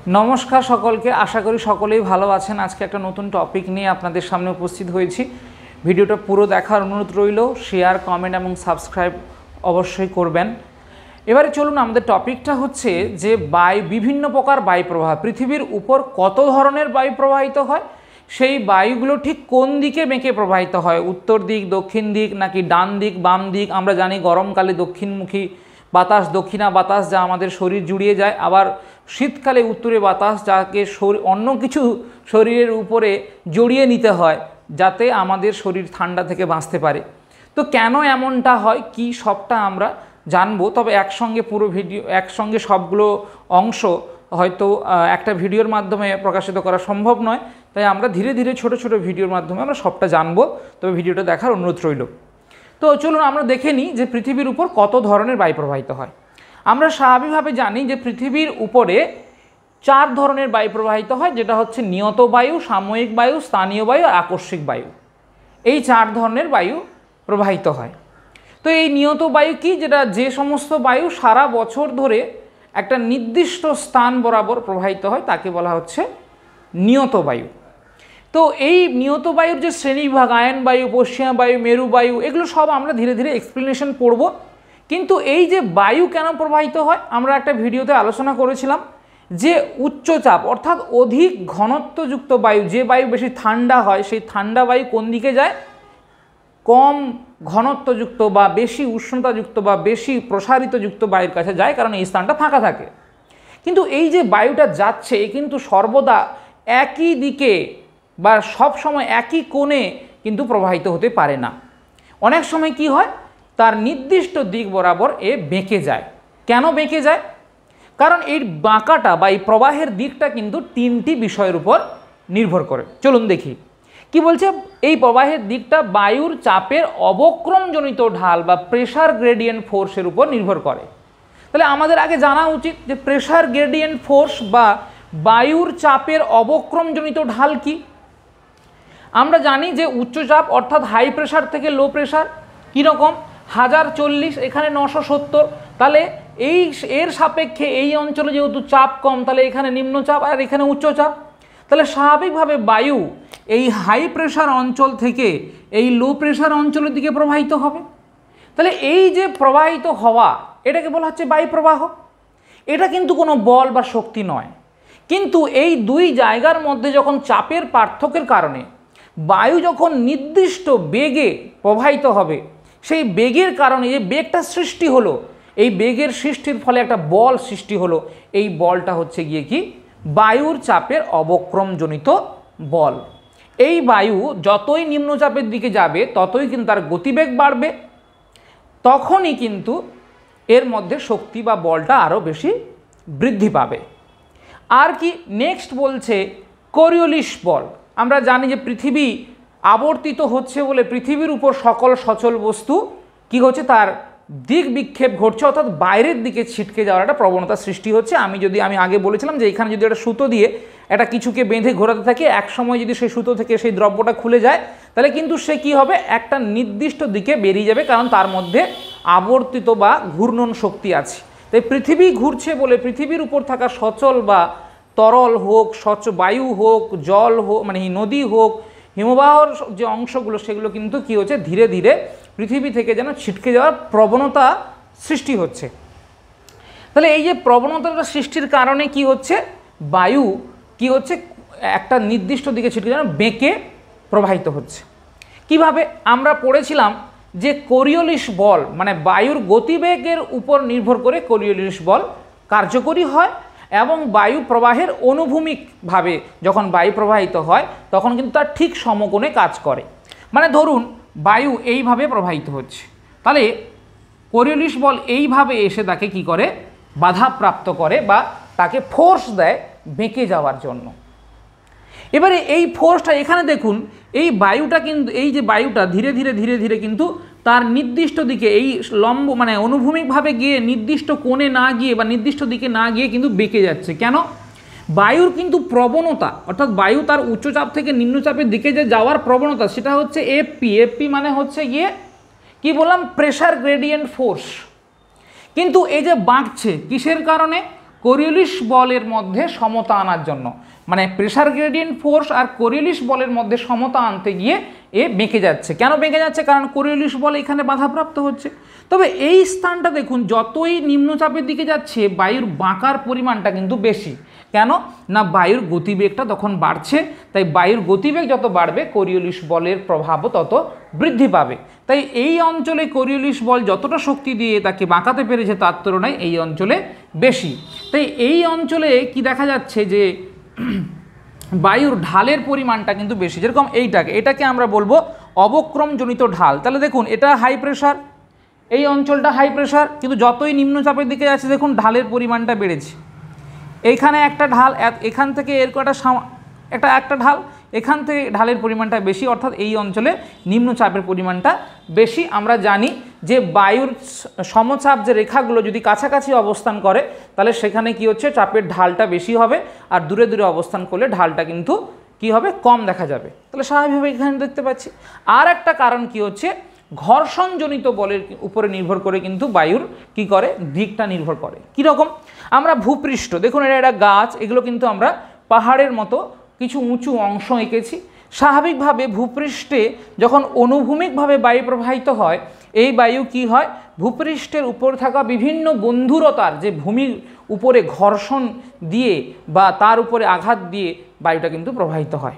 नमस्कार सकलके आशा करी सकलेई भालो आछेन। आज के एक नतून टपिक निये आपनादेर सामने उपस्थित हयेछि। भिडियोटा पुरो देखार अनुरोध रइल। शेयर कमेंट एबं सबस्क्राइब अवश्यई करबेन। एबारे चलुन आमादेर टपिकटा हच्छे जे बायु विभिन्न प्रकार वायु प्रवाह पृथिवीर उपर कत धरनेर वायु प्रवाहित हय, सेई वायुगुलो ठीक कोन दिके बेঁকে प्रवाहित हय, उत्तर दिक दक्षिण दिक नाकि डान दिक बाम दिक। आमरा जानी गरमकाले दक्षिणमुखी बातास दक्षिणा बातास जा आमादेर शरीर जुड़िए जाए, आबार शीतकाले उत्तरे बातास जाके अन्य किछु शरीरेर उपरे जड़िए निते हय जाते आमादेर शरीर ठंडा थेके बाँचते पारे। तो केन एमनटा हय कि सबटा आमरा जानबो। तबे एकसंगे पुरो भिडियो एकसंगे सबगुलो अंश हयतो एकटा भिडियोर माध्यमे प्रकाशित करा सम्भव नय, ताई आमरा धीरे धीरे छोटो छोटो भिडियोर माध्यमे आमरा सबटा जानबो। तबे भिडियोटा देखार अनुरोध रइल। तो चलुन आमरा देखे निই जे पृथिवीर उपर कत धरनेर वायु प्रवाहित हय। आमरा स्वाभाविकभावे जानी जे पृथिवीर उपरे चार धरनेर वायु प्रवाहित हय, जेटा हच्छे नियत वायु, सामयिक वायु, स्थानीय वायु और आकस्मिक वायु। এই चार धरनेर वायु प्रवाहित हय। तो এই नियत वायु कि जेटा जे समस्त वायु सारा बछर धरे একটা নির্দিষ্ট স্থান বরাবর প্রবাহিত হয় তাকে বলা হচ্ছে নিয়ত বায়ু। তো এই নিয়ত বায়ুর যে শ্রেণীবিভাগ আয়ন বায়ু, পশ্চিমা বায়ু, মেরু বায়ু, এগুলো সব আমরা ধীরে ধীরে এক্সপ্লেনেশন পড়ব। কিন্তু এই যে বায়ু কেন প্রবাহিত হয় আমরা একটা ভিডিওতে আলোচনা করেছিলাম যে উচ্চচাপ অর্থাৎ অধিক ঘনত্বযুক্ত বায়ু, যে বায়ু বেশি ঠান্ডা হয় সেই ঠান্ডা বায়ু কোন দিকে যায়, কম ঘনত্বযুক্ত বা বেশি উষ্ণতাযুক্ত বা বেশি প্রসারিতযুক্ত বায়ুর কাছে যায়, কারণ এই স্থানটা ফাঁকা থাকে। কিন্তু এই যে বায়ুটা যাচ্ছে কিন্তু সর্বদা একই দিকে বা সব সময় একই কোণে কিন্তু প্রবাহিত হতে পারে না। অনেক সময় কি হয়, তার নির্দিষ্ট দিক বরাবর এ বেঁকে যায়। কেন বেঁকে যায়? কারণ এই বাঁকাটা বা এই প্রবাহের দিকটা কিন্তু তিনটি বিষয়ের উপর নির্ভর করে। চলুন দেখি কি বলছে। এই প্রবাহের দিকটা বায়ুর চাপের অবক্রমজনিত ঢাল বা প্রেসার গ্রেডিয়েন্ট ফোর্সের উপর নির্ভর করে। তাহলে আমাদের আগে জানা উচিত যে প্রেসার গ্রেডিয়েন্ট ফোর্স বা বায়ুর চাপের অবক্রমজনিত ঢাল কি। আমরা জানি যে উচ্চচাপ অর্থাৎ হাই প্রেসার থেকে লো প্রেসার কীরকম 1040, এখানে 970। তাহলে এই এর সাপেক্ষে এই অঞ্চলে যেহেতু চাপ কম, তাহলে এখানে নিম্নচাপ আর এখানে উচ্চচাপ। তাহলে স্বাভাবিকভাবে বায়ু এই হাই প্রেসার অঞ্চল থেকে এই লো প্রেসার অঞ্চলের দিকে প্রবাহিত হবে। তাহলে এই যে প্রবাহিত হওয়া এটাকে বলা হচ্ছে বায়ু প্রবাহ। এটা কিন্তু কোনো বল বা শক্তি নয়, কিন্তু এই দুই জায়গার মধ্যে যখন চাপের পার্থক্যের কারণে বায়ু যখন নির্দিষ্ট বেগে প্রবাহিত হবে, সেই বেগের কারণে যে বেগটা সৃষ্টি হলো, এই বেগের সৃষ্টির ফলে একটা বল সৃষ্টি হলো। এই বলটা হচ্ছে গিয়ে কি বায়ুর চাপের অবক্রমজনিত বল। এই বায়ু যতই নিম্নচাপের দিকে যাবে ততই কিন্তু তার গতিবেগ বাড়বে, তখনই কিন্তু এর মধ্যে শক্তি বা বলটা আরও বেশি বৃদ্ধি পাবে। আর কি নেক্সট বলছে কোরিওলিস বল। আমরা জানি যে পৃথিবী আবর্তিত হচ্ছে বলে পৃথিবীর উপর সকল সচল বস্তু কি হচ্ছে, তার দিক বিক্ষেপ ঘটছে, অর্থাৎ বাইরের দিকে ছিটকে যাওয়ার একটা প্রবণতা সৃষ্টি হচ্ছে। আমি আগে বলেছিলাম যে এখানে যদি একটা সুতো দিয়ে একটা কিছুকে বেঁধে ঘোরাতে থাকে, এক সময় যদি সেই সুতো থেকে সেই দ্রব্যটা খুলে যায় তাহলে কিন্তু সে কি হবে, একটা নির্দিষ্ট দিকে বেরিয়ে যাবে, কারণ তার মধ্যে আবর্তিত বা ঘূর্ণন শক্তি আছে। তাই পৃথিবী ঘুরছে বলে পৃথিবীর উপর থাকা সচল বা তরল হোক, বায়ু হোক, জল হোক, মানে নদী হোক, হিমবাহর যে অংশগুলো সেগুলো কিন্তু কি হচ্ছে ধীরে ধীরে পৃথিবী থেকে যেন ছিটকে যাওয়ার প্রবণতা সৃষ্টি হচ্ছে। তাহলে এই যে প্রবণতাটা সৃষ্টির কারণে কি হচ্ছে, বায়ু কি হচ্ছে একটা নির্দিষ্ট দিকে ছিটকে যেন বেঁকে প্রবাহিত হচ্ছে। কিভাবে আমরা পড়েছিলাম যে কোরিওলিস বল মানে বায়ুর গতিবেগের উপর নির্ভর করে কোরিওলিস বল কার্যকরী হয়, এবং বায়ু প্রবাহের অনুভূমিকভাবে যখন বায়ু প্রবাহিত হয় তখন কিন্তু তার ঠিক সমকোণে কাজ করে। মানে ধরুন বায়ু এইভাবে প্রবাহিত হচ্ছে, তাহলে কোরিওলিস বল এইভাবে এসে তাকে কি করে বাধাপ্রাপ্ত করে বা তাকে ফোর্স দেয় বেঁকে যাওয়ার জন্য। এবারে এই ফোর্সটা এখানে দেখুন, এই বায়ুটা কিন্তু এই যে বায়ুটা ধীরে ধীরে ধীরে ধীরে কিন্তু তার নির্দিষ্ট দিকে এই লম্ব মানে অনুভূমিকভাবে গিয়ে নির্দিষ্ট কোণে না গিয়ে বা নির্দিষ্ট দিকে না গিয়ে কিন্তু বেঁকে যাচ্ছে। কেন? বায়ুর কিন্তু প্রবণতা অর্থাৎ বায়ু তার উচ্চচাপ থেকে নিম্নচাপের দিকে যে যাওয়ার প্রবণতা সেটা হচ্ছে এফপি মানে হচ্ছে গিয়ে কি বললাম প্রেসার গ্রেডিয়েন্ট ফোর্স। কিন্তু এই যে বাঁকছে কিসের কারণে, কোরিওলিস বলের মধ্যে সমতা আনার জন্য, মানে প্রেসার গ্রেডিয়েন্ট ফোর্স আর কোরিওলিস বলের মধ্যে সমতা আনতে গিয়ে এ বেঁকে যাচ্ছে। কেন বেঁকে যাচ্ছে? কারণ কোরিওলিস বল এখানে বাধাপ্রাপ্ত হচ্ছে। তবে এই স্থানটা দেখুন, যতই নিম্নচাপের দিকে যাচ্ছে বায়ুর বাঁকার পরিমাণটা কিন্তু বেশি। কেন না, বায়ুর গতিবেগটা তখন বাড়ছে, তাই বায়ুর গতিবেগ যত বাড়বে কোরিওলিস বলের প্রভাবও তত বৃদ্ধি পাবে। তাই এই অঞ্চলে কোরিওলিস বল যতটা শক্তি দিয়ে তাকে বাঁকাতে পেরেছে তার তুলনায় এই অঞ্চলে বেশি। তাই এই অঞ্চলে কি দেখা যাচ্ছে যে বায়ুর ঢালের পরিমাণটা কিন্তু বেশি। যেরকম এটাকে আমরা বলবো অবক্রমজনিত ঢাল। তাহলে দেখুন এটা হাই প্রেশার, এই অঞ্চলটা হাই প্রেশার, কিন্তু যতই নিম্নচাপের দিকে যাচ্ছে দেখুন ঢালের পরিমাণটা বেড়েছে। এইখানে একটা ঢাল, এখান থেকে এরকম একটা ঢাল, এখান থেকে ঢালের পরিমাণটা বেশি, অর্থাৎ এই অঞ্চলে নিম্নচাপের পরিমাণটা বেশি। আমরা জানি যে বায়ুর সমচাপ যে রেখাগুলো যদি কাছাকাছি অবস্থান করে তাহলে সেখানে কি হচ্ছে, চাপের ঢালটা বেশি হবে, আর দূরে দূরে অবস্থান করলে ঢালটা কিন্তু কি হবে, কম দেখা যাবে। তাহলে স্বাভাবিকভাবে এখানে দেখতে পাচ্ছি। আর একটা কারণ কি হচ্ছে, ঘর্ষণজনিত বলের উপরে নির্ভর করে কিন্তু বায়ুর কি করে, দিকটা নির্ভর করে। কীরকম? আমরা ভূপৃষ্ঠ দেখুন, এটা গাছ, এগুলো কিন্তু আমরা পাহাড়ের মতো কিছু উঁচু অংশ এঁকেছি। স্বাভাবিকভাবে ভূপৃষ্ঠে যখন অনুভূমিকভাবে বায়ু প্রবাহিত হয়, এই বায়ু কি হয়, ভূপৃষ্ঠের উপর থাকা বিভিন্ন বন্ধুরতার যে ভূমির উপরে ঘর্ষণ দিয়ে বা তার উপরে আঘাত দিয়ে বায়ুটা কিন্তু প্রবাহিত হয়।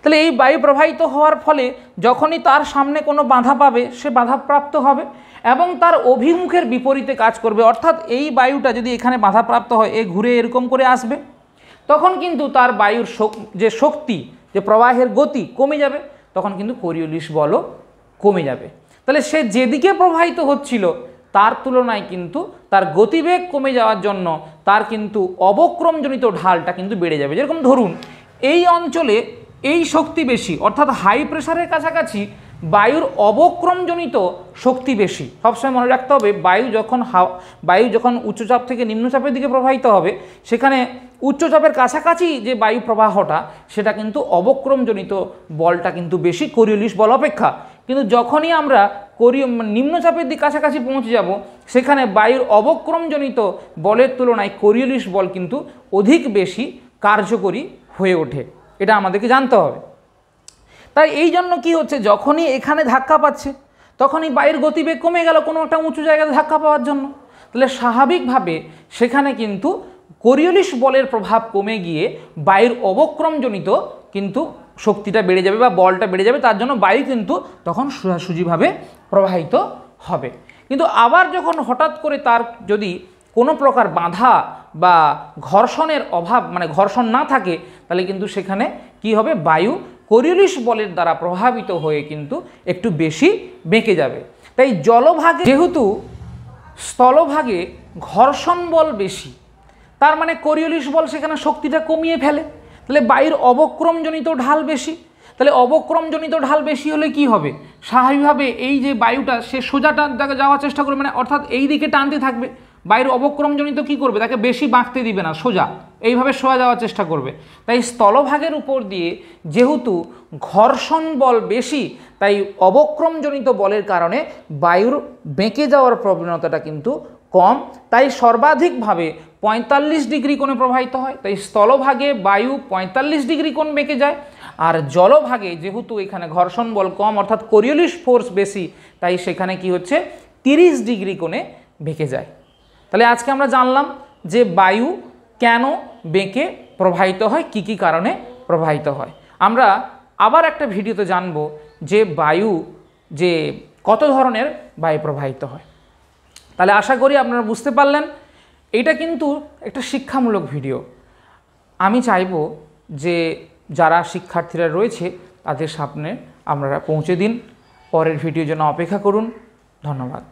তাহলে এই বায়ু প্রবাহিত হওয়ার ফলে যখনই তার সামনে কোনো বাধা পাবে সে বাধাপ্রাপ্ত হবে এবং তার অভিমুখের বিপরীতে কাজ করবে। অর্থাৎ এই বায়ুটা যদি এখানে বাধাপ্রাপ্ত হয়, এ ঘুরে এরকম করে আসবে, তখন কিন্তু তার বায়ুর যে শক্তি, যে প্রবাহের গতি কমে যাবে, তখন কিন্তু কোরিওলিস বলও কমে যাবে। তাহলে সে যেদিকে প্রবাহিত হচ্ছিল তার তুলনায় কিন্তু তার গতিবেগ কমে যাওয়ার জন্য তার কিন্তু অবক্রমজনিত ঢালটা কিন্তু বেড়ে যাবে। যেরকম ধরুন এই অঞ্চলে এই শক্তি বেশি, অর্থাৎ হাই প্রেশারের কাছাকাছি বায়ুর অবক্রমজনিত শক্তি বেশি। সবসময় মনে রাখতে হবে, বায়ু যখন উচ্চচাপ থেকে নিম্নচাপের দিকে প্রবাহিত হবে, সেখানে উচ্চচাপের কাছাকাছি যে বায়ু প্রবাহটা সেটা কিন্তু অবক্রমজনিত বলটা কিন্তু বেশি কোরিওলিস বল অপেক্ষা। কিন্তু যখনই আমরা নিম্নচাপের দিক কাছাকাছি পৌঁছে যাব, সেখানে বায়ুর অবক্রমজনিত বলের তুলনায় কোরিওলিস বল কিন্তু অধিক বেশি কার্যকরী হয়ে ওঠে। এটা আমাদেরকে জানতে হবে। তাই এই জন্য কি হচ্ছে, যখনই এখানে ধাক্কা পাচ্ছে তখনই বায়ুর গতিবেগ কমে গেল কোনো একটা উঁচু জায়গায় ধাক্কা পাওয়ার জন্য। তাহলে স্বাভাবিকভাবে সেখানে কিন্তু কোরিওলিস বলের প্রভাব কমে গিয়ে বায়ুর অবক্রমজনিত কিন্তু শক্তিটা বেড়ে যাবে বা বলটা বেড়ে যাবে, তার জন্য বায়ু কিন্তু তখন সোজাসুজিভাবে প্রবাহিত হবে। কিন্তু আবার যখন হঠাৎ করে তার যদি কোনো প্রকার বাধা বা ঘর্ষণের অভাব, মানে ঘর্ষণ না থাকে, তাহলে কিন্তু সেখানে কি হবে, বায়ু কোরিওলিস বলের দ্বারা প্রভাবিত হয়ে কিন্তু একটু বেশি বেঁকে যাবে। তাই জলভাগে যেহেতু স্থলভাগে ঘর্ষণ বল বেশি, তার মানে কোরিওলিস বল সেখানে শক্তিটা কমিয়ে ফেলে। তাহলে বায়ুর অবক্রমজনিত ঢাল বেশি, তাহলে অবক্রমজনিত ঢাল বেশি হলে কি হবে, স্বাভাবিকভাবে এই যে বায়ুটা সে সোজা যাওয়ার চেষ্টা করবে, মানে অর্থাৎ এই দিকে টানতে থাকবে। বায়ুর অবক্রমজনিত কি করবে, তাকে বেশি বাঁকতে দিবে না, সোজা এইভাবে সোজা যাওয়ার চেষ্টা করবে। তাই স্থলভাগের উপর দিয়ে যেহেতু ঘর্ষণ বল বেশি, তাই অবক্রমজনিত বলের কারণে বায়ুর বেঁকে যাওয়ার প্রবণতাটা কিন্তু কম। তাই সর্বাধিকভাবে 45 ডিগ্রি কোণে প্রবাহিত হয়। তাই স্থলভাগে বায়ু 45 ডিগ্রি কোণ বেঁকে যায়, আর জলভাগে যেহেতু এখানে ঘর্ষণ বল কম অর্থাৎ কোরিওলিস ফোর্স বেশি, তাই সেখানে কি হচ্ছে 30 ডিগ্রি কোণে বেঁকে যায়। তাহলে আজকে আমরা জানলাম যে বায়ু কেন বেঁকে প্রবাহিত হয়, কি কি কারণে প্রবাহিত হয়। আমরা আবার একটা ভিডিওতে জানব যে বায়ু যে কত ধরনের বায়ু প্রবাহিত হয়। তাহলে আশা করি আপনারা বুঝতে পারলেন, এটা কিন্তু একটা শিক্ষামূলক ভিডিও। আমি চাইব যে যারা শিক্ষার্থীরা রয়েছে তাদের সামনে আপনারা পৌঁছে দিন। পরের ভিডিওর জন্য অপেক্ষা করুন। ধন্যবাদ।